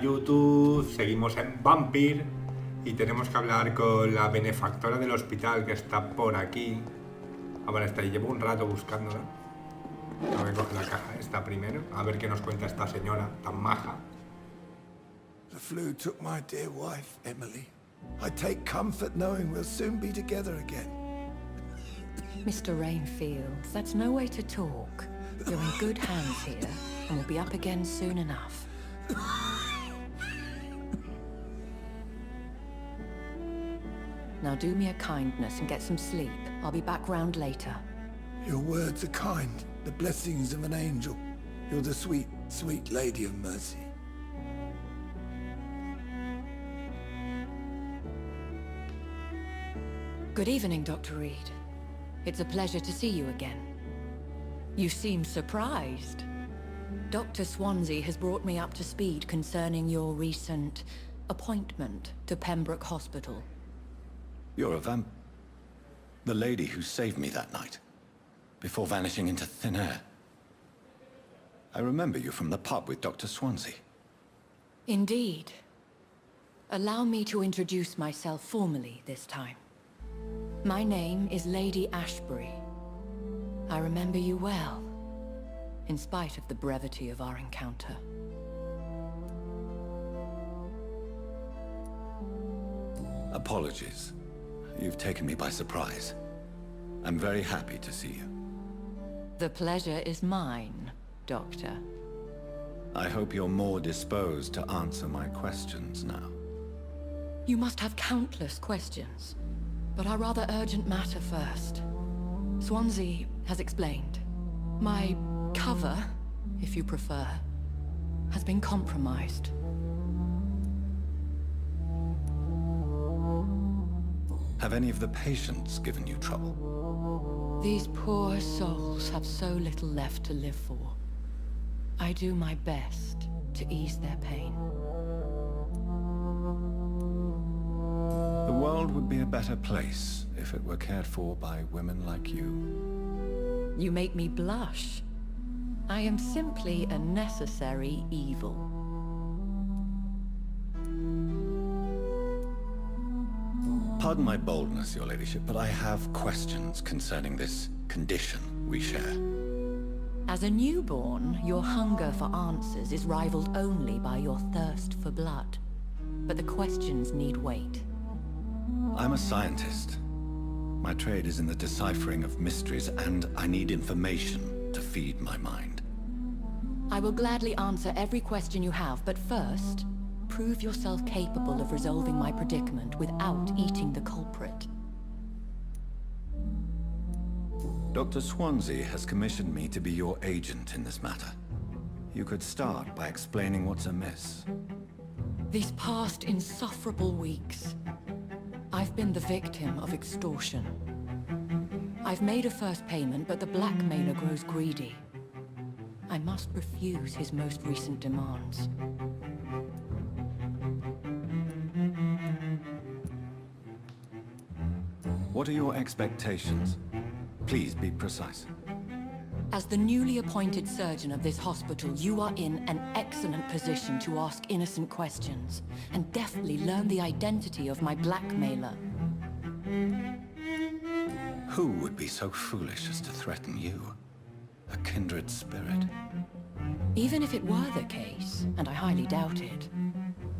YouTube, seguimos en Vampyr y tenemos que hablar con la benefactora del hospital que está por aquí. Ah, vale, está ahí, llevo un rato buscándola. Voy a coger la caja esta primero, a ver qué nos cuenta esta señora tan maja. The flu took my dear wife, Emily. I take comfort knowing we'll soon be together again. Mr. Rainfield, that's no way to talk. You're in good hands here, and we'll be up again soon enough. Now do me a kindness and get some sleep. I'll be back round later. Your words are kind, the blessings of an angel. You're the sweet, sweet lady of mercy. Good evening, Dr. Reid. It's a pleasure to see you again. You seem surprised. Dr. Swansea has brought me up to speed concerning your recent appointment to Pembroke Hospital. You're a the lady who saved me that night, before vanishing into thin air. I remember you from the pub with Dr. Swansea. Indeed. Allow me to introduce myself formally this time. My name is Lady Ashbury. I remember you well, in spite of the brevity of our encounter. Apologies. You've taken me by surprise. I'm very happy to see you. The pleasure is mine, Doctor. I hope you're more disposed to answer my questions now. You must have countless questions, but our rather urgent matter first. Swansea has explained. My cover, if you prefer, has been compromised. Have any of the patients given you trouble? These poor souls have so little left to live for. I do my best to ease their pain. The world would be a better place if it were cared for by women like you. You make me blush. I am simply a necessary evil. Pardon my boldness, your ladyship, but I have questions concerning this condition we share. As a newborn, your hunger for answers is rivaled only by your thirst for blood. But the questions need wait. I'm a scientist. My trade is in the deciphering of mysteries, and I need information to feed my mind. I will gladly answer every question you have, but first, prove yourself capable of resolving my predicament without eating the culprit. Dr. Swansea has commissioned me to be your agent in this matter. You could start by explaining what's amiss. These past insufferable weeks, I've been the victim of extortion. I've made a first payment, but the blackmailer grows greedy. I must refuse his most recent demands. What are your expectations? Please be precise. As the newly appointed surgeon of this hospital, you are in an excellent position to ask innocent questions and deftly learn the identity of my blackmailer. Who would be so foolish as to threaten you? A kindred spirit. Even if it were the case, and I highly doubt it,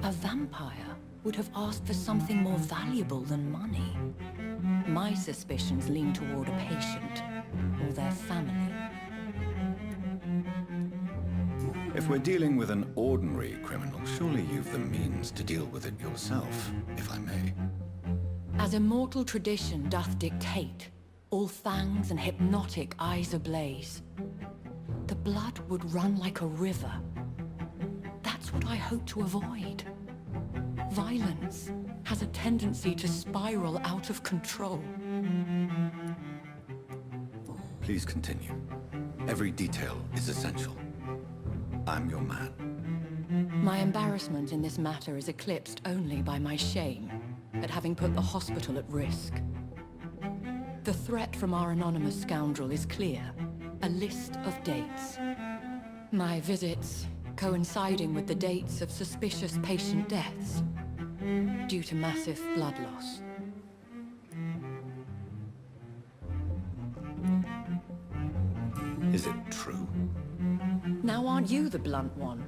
a vampire would have asked for something more valuable than money. My suspicions lean toward a patient or their family. If we're dealing with an ordinary criminal, surely you've the means to deal with it yourself, if I may. As immortal tradition doth dictate, all fangs and hypnotic eyes ablaze, the blood would run like a river. That's what I hope to avoid. Violence has a tendency to spiral out of control. Please continue. Every detail is essential. I'm your man. My embarrassment in this matter is eclipsed only by my shame at having put the hospital at risk. The threat from our anonymous scoundrel is clear. A list of dates. My visits coinciding with the dates of suspicious patient deaths due to massive blood loss. Is it true? Now aren't you the blunt one?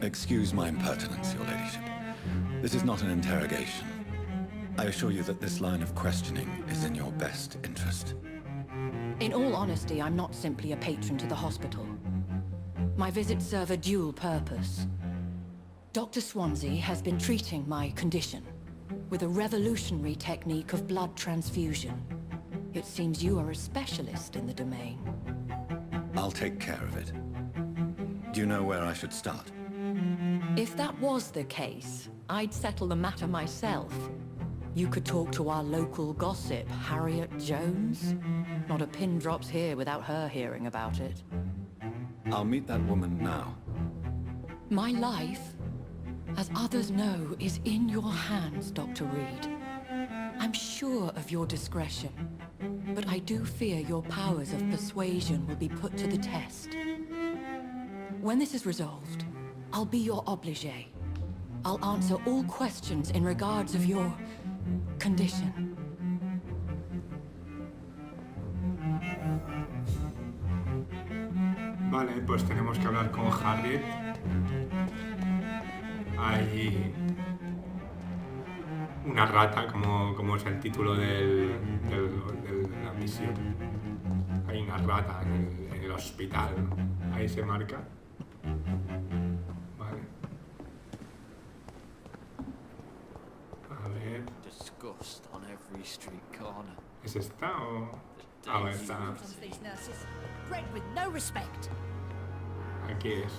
Excuse my impertinence, your ladyship. This is not an interrogation. I assure you that this line of questioning is in your best interest. In all honesty, I'm not simply a patron to the hospital. My visits serve a dual purpose. Dr. Swansea has been treating my condition with a revolutionary technique of blood transfusion. It seems you are a specialist in the domain. I'll take care of it. Do you know where I should start? If that was the case, I'd settle the matter myself. You could talk to our local gossip, Harriet Jones. Not a pin drops here without her hearing about it. I'll meet that woman now. My life, as others know, is in your hands, Dr. Reid. I'm sure of your discretion, but I do fear your powers of persuasion will be put to the test. When this is resolved, I'll be your obligé. I'll answer all questions in regards of your condition. Vale, pues tenemos que hablar con Harriet. Hay una rata, como es el título de la misión. Hay una rata en el hospital. Ahí se marca. Vale. A ver. Disgust on every street corner. ¿Es esta o...? A ver, está... These nurses, bred with no respect. Aquí es.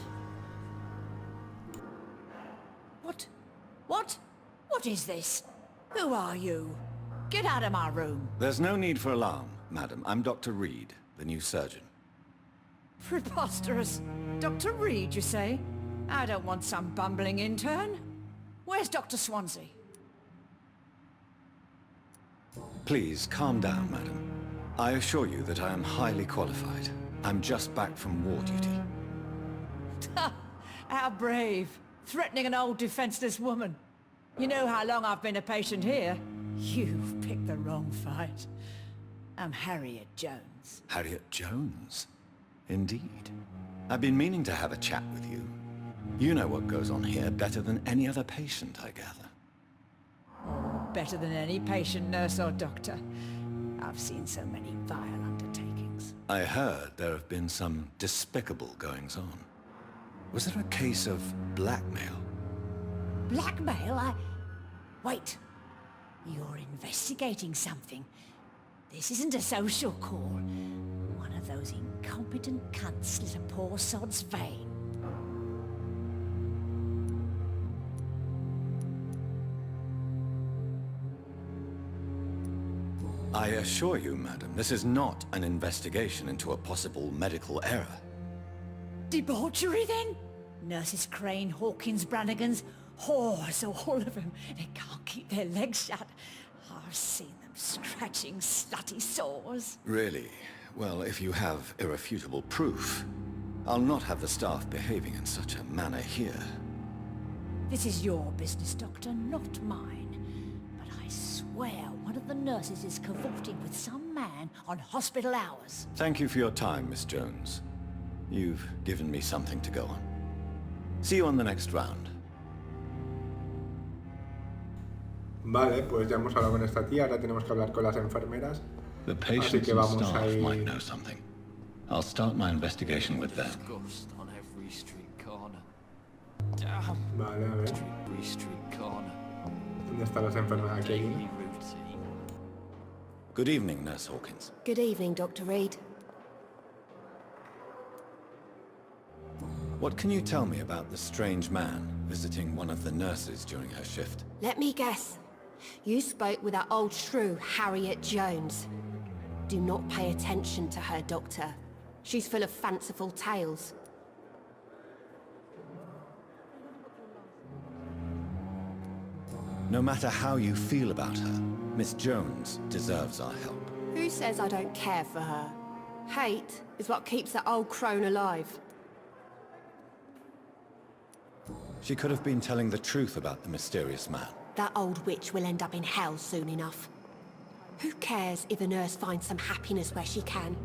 What? What? What is this? Who are you? Get out of my room. There's no need for alarm, madam. I'm Dr. Reid, the new surgeon. Preposterous. Dr. Reid, you say? I don't want some bumbling intern. Where's Dr. Swansea? Please, calm down, madam. I assure you that I am highly qualified. I'm just back from war duty. How brave. Threatening an old defenseless woman. You know how long I've been a patient here? You've picked the wrong fight. I'm Harriet Jones. Harriet Jones? Indeed. I've been meaning to have a chat with you. You know what goes on here better than any other patient, I gather. Better than any patient, nurse or doctor. I've seen so many vile undertakings. I heard there have been some despicable goings-on. Was there a case of blackmail? Blackmail? Wait. You're investigating something. This isn't a social call. One of those incompetent cunts slit a poor sod's vein. I assure you, madam, this is not an investigation into a possible medical error. Debauchery, then? Nurses Crane, Hawkins, Brannigans, whores, all of them. They can't keep their legs shut. I've seen them scratching slutty sores. Really? Well, if you have irrefutable proof, I'll not have the staff behaving in such a manner here. This is your business, Doctor, not mine. But I swear one of the nurses is cavorting with some man on hospital hours. Thank you for your time, Miss Jones. You've given me something to go on. See you on the next round. Vale, pues ya hemos hablado con esta tía, ahora tenemos que hablar con las enfermeras. The Así patients que and vamos staff ahí. might know something. I'll start my investigation with them. Disgust on every street corner. Damn. Vale, a ver. Every street corner. ¿Dónde están las enfermeras? Aquí hay Daily una. routine. Good evening, Nurse Hawkins. Good evening, Dr. Reid. What can you tell me about the strange man visiting one of the nurses during her shift? Let me guess. You spoke with that old shrew, Harriet Jones. Do not pay attention to her, Doctor. She's full of fanciful tales. No matter how you feel about her, Miss Jones deserves our help. Who says I don't care for her? Hate is what keeps that old crone alive. She could have been telling the truth about the mysterious man. That old witch will end up in hell soon enough. Who cares if a nurse finds some happiness where she can?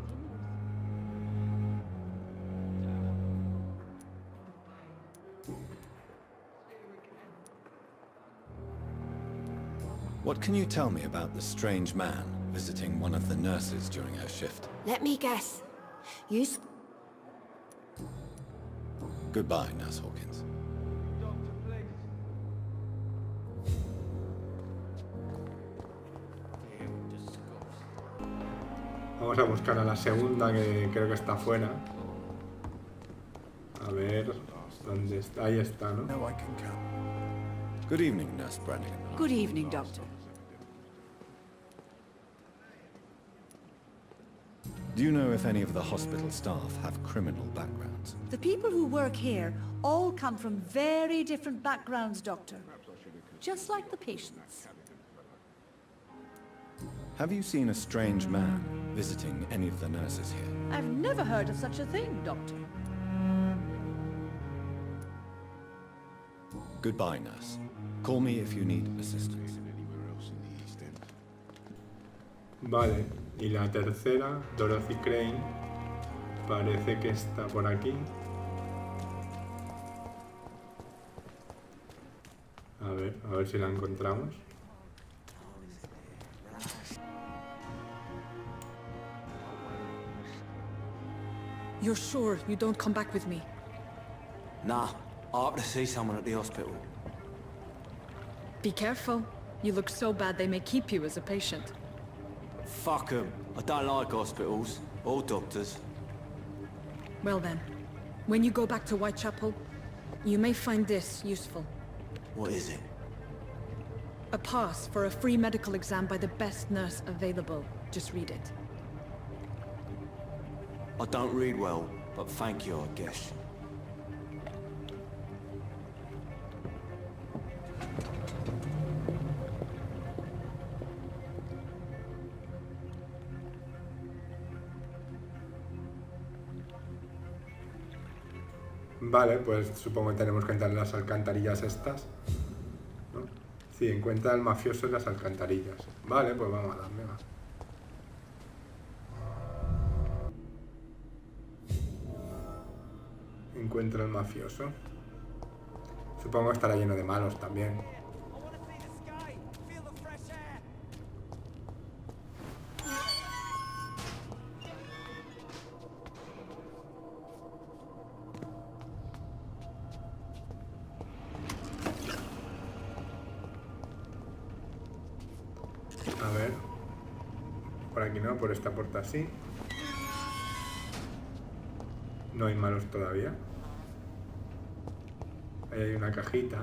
What can you tell me about the strange man visiting one of the nurses during her shift? Let me guess. You Goodbye, Nurse Hawkins. Vamos a buscar a la segunda, que creo que está afuera. A ver, ¿dónde está? Ahí está, ¿no? Now I can come. Good evening, Nurse Brannigan. Good evening, Doctor. Do you know if any of the hospital staff have criminal backgrounds? The people who work here all come from very different backgrounds, Doctor. Just like the patients. Have you seen a strange man visiting any of the nurses here? I've never heard of such a thing, Doctor. Goodbye, Nurse. Call me if you need assistance. Vale, y la tercera, Dorothy Crane, parece que está por aquí. A ver si la encontramos. You're sure you don't come back with me? Nah, I have to see someone at the hospital. Be careful. You look so bad they may keep you as a patient. Fuck 'em. I don't like hospitals or doctors. Well then, when you go back to Whitechapel, you may find this useful. What is it? A pass for a free medical exam by the best nurse available. Just read it. I don't read well, but thank you, I guess. Vale, pues supongo que tenemos que entrar en las alcantarillas estas, ¿no? Sí, encuentra al mafioso en las alcantarillas. Vale, pues vamos a darle, va. Encuentra al mafioso. Supongo que estará lleno de malos también. A ver. Por aquí no, por esta puerta sí. No hay malos todavía. Ahí hay una cajita.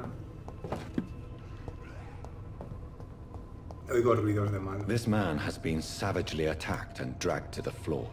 Oigo ruidos de malos. This man has been savagely attacked and dragged to the floor.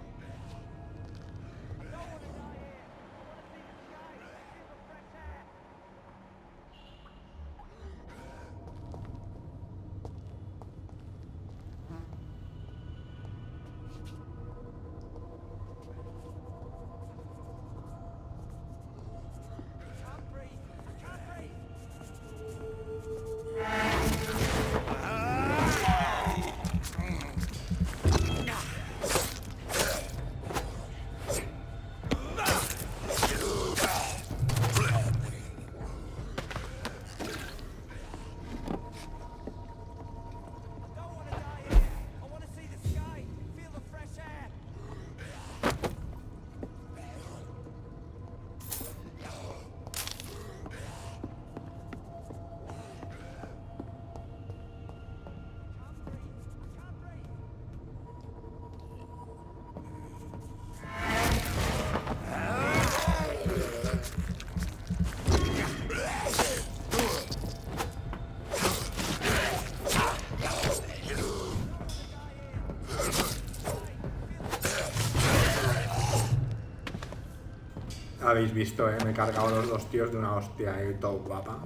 Habéis visto, me he cargado los dos tíos de una hostia y todo guapa.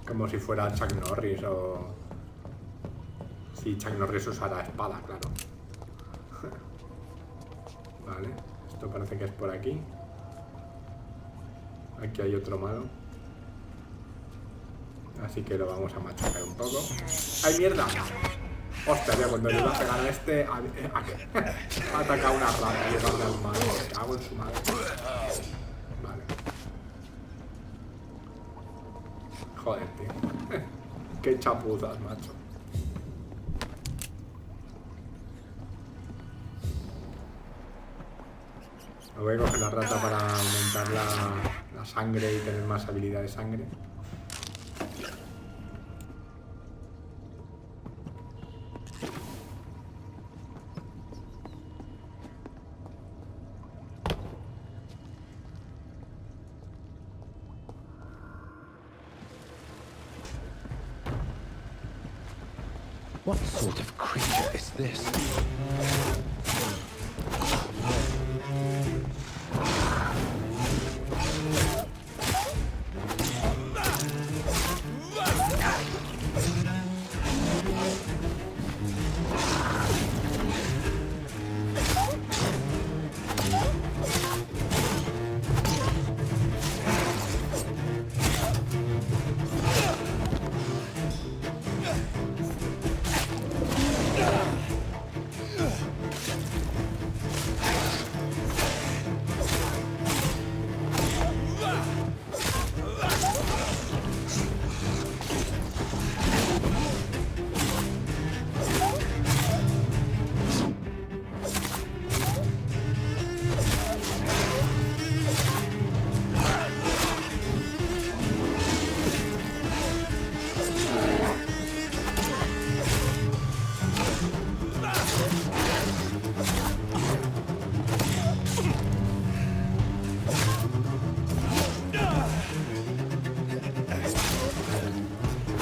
Como si fuera Chuck Norris o... Si Chuck Norris usara espada, claro. Vale, esto parece que es por aquí. Aquí hay otro malo. Así que lo vamos a machacar un poco. ¡Ay, mierda! Hostia, tío, cuando le iba a pegar a este... ha atacado una rata y le va al malo. Me cago en su madre. Vale. Joder, tío. Qué chapuzas, macho. Me voy a coger la rata para aumentar la sangre y tener más habilidad de sangre. What sort of creature is this?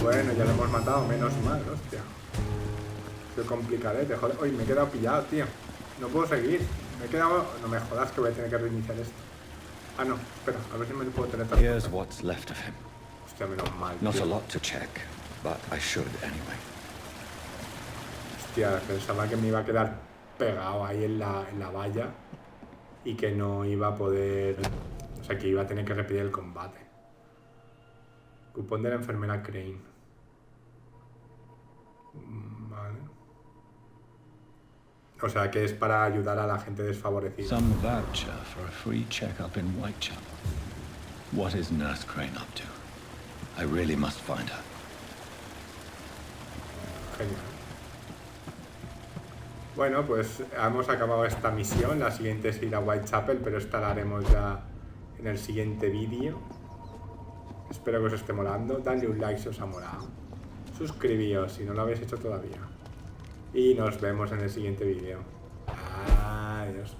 Bueno, ya lo hemos matado, menos mal, hostia. Qué complicadete, joder. Uy, me he quedado pillado, tío. No puedo seguir. Me he quedado... No me jodas que voy a tener que reiniciar esto. Ah, no, espera, a ver si me lo puedo teletransportar. Here's what's left of him. Hostia, menos mal, Not tío. a lot to check, but I should anyway. Hostia, pensaba que me iba a quedar pegado ahí en la valla y que no iba a poder... O sea, que iba a tener que repetir el combate. Cupón de la enfermera Crane. Vale. O sea, que es para ayudar a la gente desfavorecida. Some voucher for a free checkup in Whitechapel. What is Nurse Crane up to? I really must find her. Genial. Bueno, pues hemos acabado esta misión. La siguiente es ir a Whitechapel, pero esta la haremos ya en el siguiente vídeo. Espero que os esté molando. Dadle un like si os ha molado. Suscribíos si no lo habéis hecho todavía. Y nos vemos en el siguiente vídeo. Adiós.